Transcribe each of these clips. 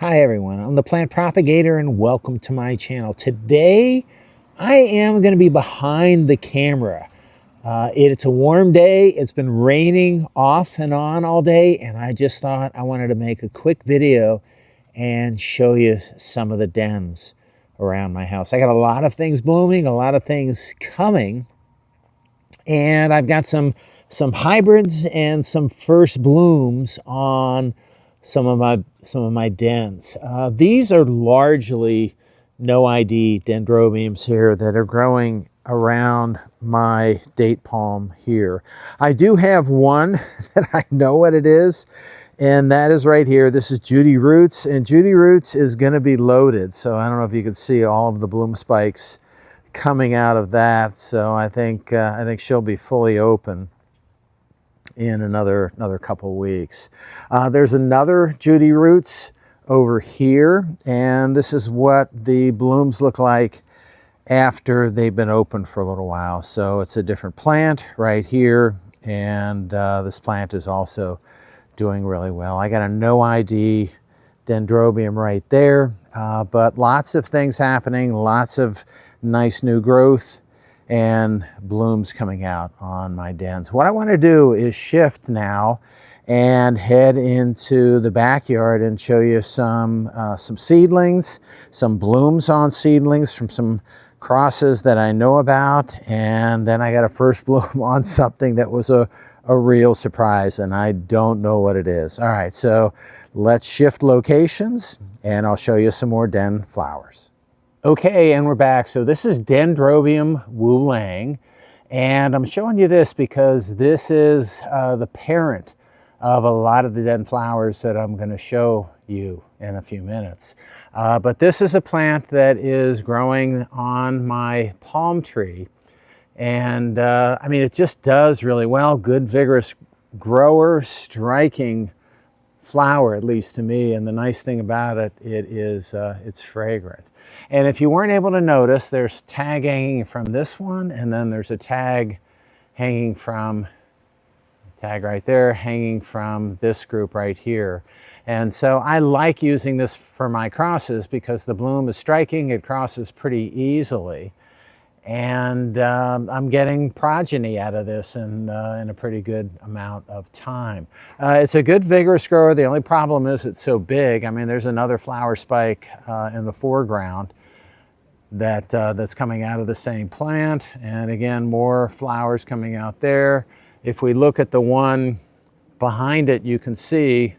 Hi everyone, I'm the plant propagator and welcome to my channel. Today I am going to be behind the camera. It's a warm day. It's been raining off and on all day, and I just thought I wanted to make a quick video and show you some of the dens around my house. I got a lot of things blooming, a lot of things coming, and I've got some hybrids and some first blooms on some of my dens. These are largely NoID dendrobiums here that are growing around my date palm here. I do have one that I know what it is, and that is right here. This is Judy Roots, and Judy Roots is going to be loaded. So I don't know if you can see all of the bloom spikes coming out of that. So I think she'll be fully open in another couple weeks. There's another Judy Roots over here, and this is what the blooms look like after they've been open for a little while. So it's a different plant right here, and this plant is also doing really well. I got a NoID dendrobium right there, but lots of things happening, lots of nice new growth and blooms coming out on my dens. What I want to do is shift now and head into the backyard and show you some seedlings, some blooms on seedlings from some crosses that I know about, and then I got a first bloom on something that was a real surprise, and I don't know what it is. All right, so let's shift locations and I'll show you some more den flowers. Okay, and we're back. So this is Dendrobium Wu Lang, and I'm showing you this because this is the parent of a lot of the den flowers that I'm going to show you in a few minutes. But this is a plant that is growing on my palm tree, and I mean, it just does really well. Good, vigorous grower, striking flower, at least to me. And the nice thing about it, it's fragrant. And if you weren't able to notice, there's tag hanging from this one, and then there's a tag hanging from, tag right there, hanging from this group right here. And so I like using this for my crosses because the bloom is striking, it crosses pretty easily. And I'm getting progeny out of this in a pretty good amount of time. It's a good vigorous grower. The only problem is it's so big. I mean, there's another flower spike in the foreground that's coming out of the same plant. And again, more flowers coming out there. If we look at the one behind it, you can see,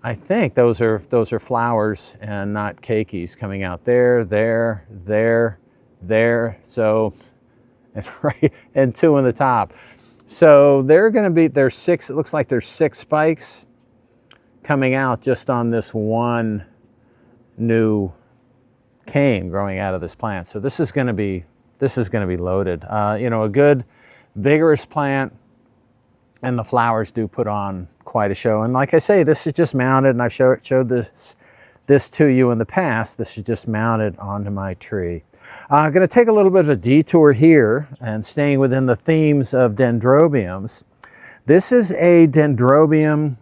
I think those are flowers and not keikis coming out there, there, so, and right, and two in the top. So they're going to be, there's six, it looks like there's 6 spikes coming out just on this one new cane growing out of this plant. So this is going to be loaded. You know, a good vigorous plant, and the flowers do put on quite a show. And like I say, this is just mounted, and I've showed this to you in the past. This is just mounted onto my tree. I'm going to take a little bit of a detour here and staying within the themes of dendrobiums. This is a Dendrobium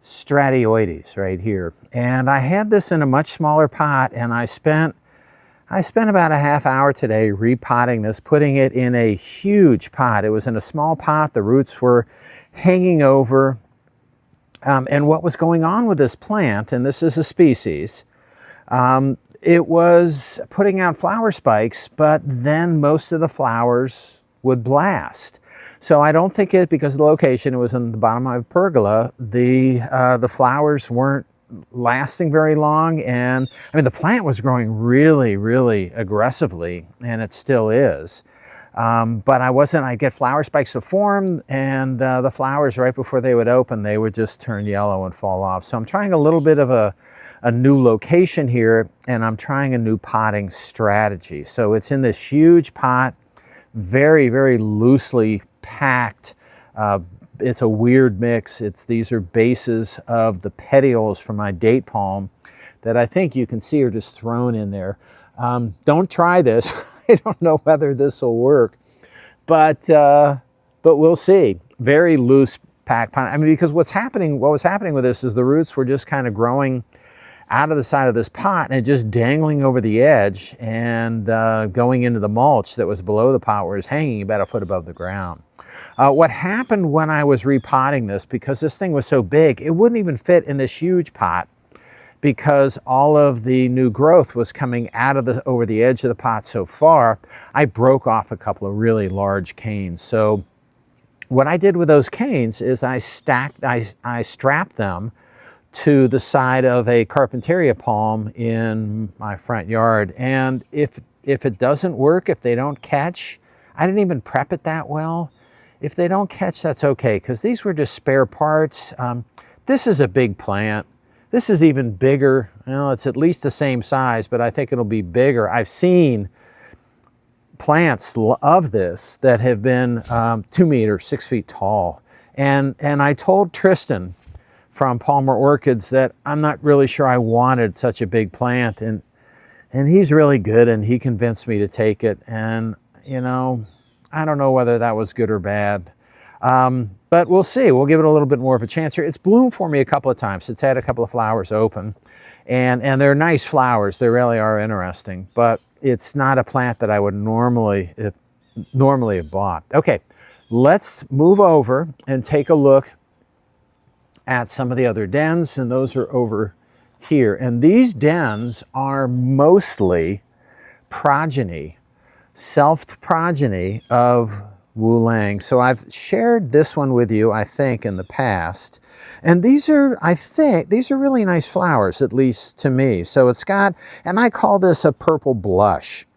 stratioides right here. And I had this in a much smaller pot, and I spent about a half hour today repotting this, putting it in a huge pot. It was in a small pot. The roots were hanging over. And what was going on with this plant, and this is a species, it was putting out flower spikes, but then most of the flowers would blast. So I don't think because of the location, it was in the bottom of my pergola, the flowers weren't lasting very long. And I mean, the plant was growing really, really aggressively, and it still is. But I get flower spikes to form, and the flowers right before they would open, they would just turn yellow and fall off. So I'm trying a little bit of a new location here, and I'm trying a new potting strategy. So it's in this huge pot, very, very loosely packed. It's a weird mix. These are bases of the petioles from my date palm that I think you can see are just thrown in there. Don't try this. I don't know whether this will work, but we'll see. Very loose packed pot. I mean, because what was happening with this is the roots were just kind of growing out of the side of this pot and just dangling over the edge and going into the mulch that was below the pot where it was hanging about a foot above the ground. What happened when I was repotting this, because this thing was so big, it wouldn't even fit in this huge pot because all of the new growth was coming out of over the edge of the pot so far. I broke off a couple of really large canes. So what I did with those canes is I strapped them to the side of a Carpentaria palm in my front yard. And if it doesn't work, if they don't catch, I didn't even prep it that well. If they don't catch, that's okay, because these were just spare parts. This is a big plant. This is even bigger. Well, it's at least the same size, but I think it'll be bigger. I've seen plants of this that have been 2 meters, 6 feet tall. And I told Tristan from Palmer Orchids that I'm not really sure I wanted such a big plant, and he's really good, and he convinced me to take it. And you know, I don't know whether that was good or bad, but we'll see. We'll give it a little bit more of a chance here. It's bloomed for me a couple of times. It's had a couple of flowers open, and they're nice flowers. They really are interesting, but it's not a plant that I would normally have bought. Okay, let's move over and take a look at some of the other dens, and those are over here. And these dens are mostly progeny, selfed progeny of Wu Lang. So I've shared this one with you, I think, in the past. And these are, I think, these are really nice flowers, at least to me. So it's got, and I call this a purple blush.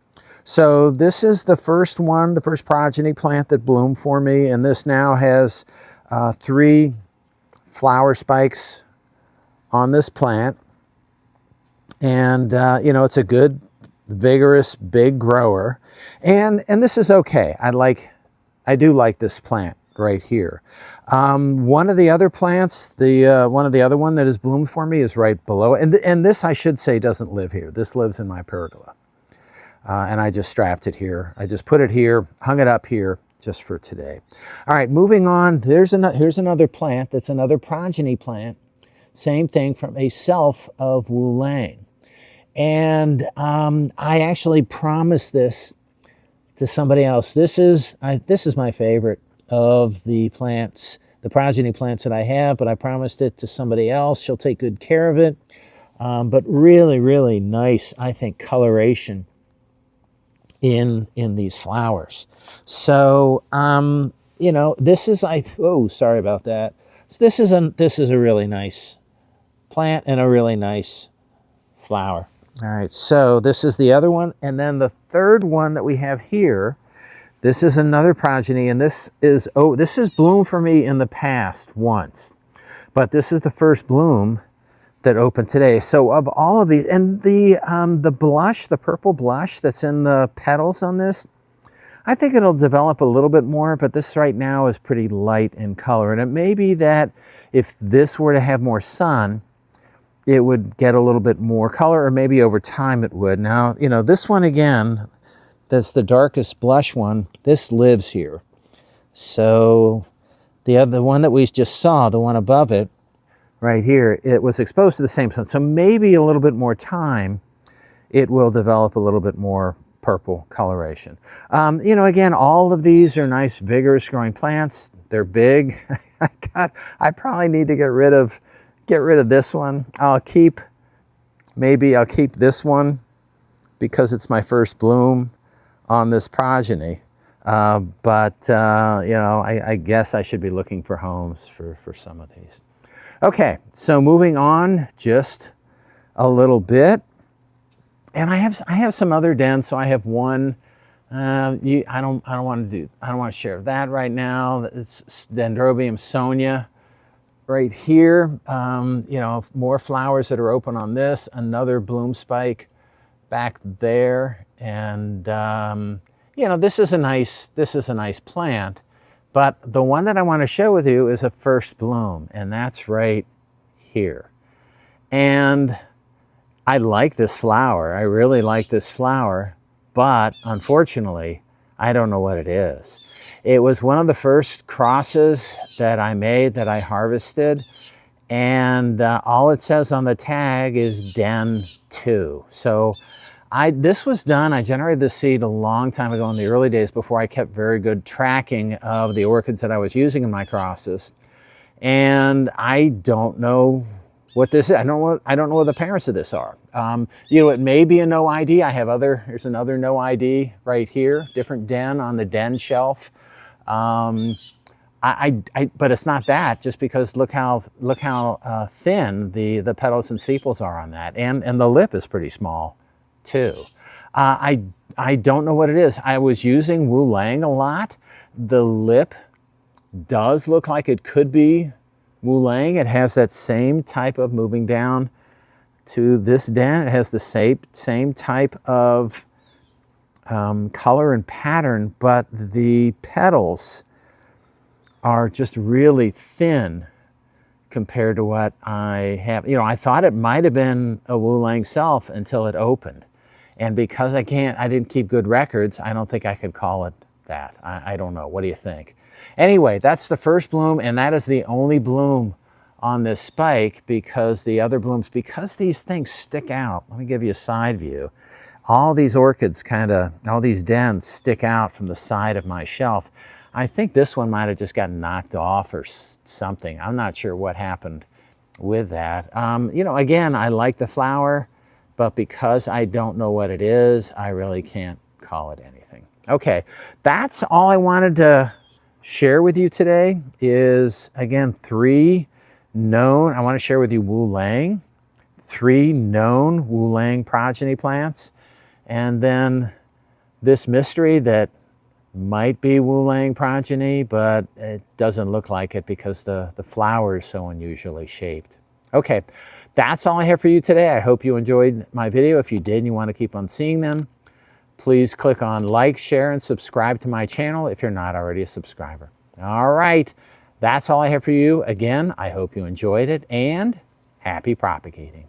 So this is the first one, the first progeny plant that bloomed for me. And this now has 3 flower spikes on this plant. And, you know, it's a good, vigorous, big grower. And this is okay. I do like this plant right here. One of the other plants, one of the other one that has bloomed for me is right below. And this, I should say, doesn't live here. This lives in my pergola. And I just strapped it here. I just put it here, hung it up here just for today. All right, moving on. Here's another plant that's another progeny plant. Same thing, from a self of Woo Lang. And I actually promised this to somebody else. This is my favorite of the plants, the progeny plants that I have, but I promised it to somebody else. She'll take good care of it. But really, really nice, I think, coloration in these flowers. So, you know, this is, oh, sorry about that. So this is a really nice plant and a really nice flower. All right, so this is the other one. And then the third one that we have here, this is another progeny, and this has bloomed for me in the past once, but this is the first bloom that opened today. So of all of these, and the blush, the purple blush that's in the petals on this, I think it'll develop a little bit more, but this right now is pretty light in color. And it may be that if this were to have more sun, it would get a little bit more color, or maybe over time it would. Now, you know, this one again, that's the darkest blush one, this lives here. So the one that we just saw, the one above it, right here, it was exposed to the same sun. So maybe a little bit more time, it will develop a little bit more purple coloration. You know, again, all of these are nice, vigorous growing plants. They're big. I probably need to get rid of this one. I'll keep this one because it's my first bloom on this progeny. But you know, I guess I should be looking for homes for some of these. Okay, so moving on just a little bit. And I have some other dens. So I have one. I don't want to share that right now. It's Dendrobium Sonia right here. You know, more flowers that are open on this. Another bloom spike back there, and you know, this is a nice plant. But the one that I want to share with you is a first bloom, and that's right here. And I like this flower. I really like this flower, but unfortunately, I don't know what it is. It was one of the first crosses that I made, that I harvested, and all it says on the tag is Den 2. So this was done, I generated this seed a long time ago in the early days before I kept very good tracking of the orchids that I was using in my crosses. And I don't know what this is. I don't know what the parents of this are. You know, it may be a NoID. Here's another NoID right here, different den on the den shelf. But it's not that, just because look how thin the petals and sepals are on that, and the lip is pretty small too. I don't know what it is. I was using Woo Leng a lot. The lip does look like it could be Woo Leng. It has that same type of moving down to this den. It has the same type of color and pattern, but the petals are just really thin compared to what I have. You know, I thought it might have been a Woo Leng self until it opened. And because I didn't keep good records, I don't think I could call it that. I don't know. What do you think? Anyway, that's the first bloom, and that is the only bloom on this spike, because the other blooms, because these things stick out. Let me give you a side view. All these orchids all these dens stick out from the side of my shelf. I think this one might have just gotten knocked off or something. I'm not sure what happened with that. You know, again, I like the flower, but because I don't know what it is, I really can't call it anything. Okay, that's all I wanted to share with you today is, again, I want to share with you Woo Leng, 3 known Woo Leng progeny plants, and then this mystery that might be Woo Leng progeny, but it doesn't look like it because the flower is so unusually shaped. Okay, that's all I have for you today. I hope you enjoyed my video. If you did and you want to keep on seeing them, please click on like, share, and subscribe to my channel if you're not already a subscriber. All right, that's all I have for you. Again, I hope you enjoyed it, and happy propagating.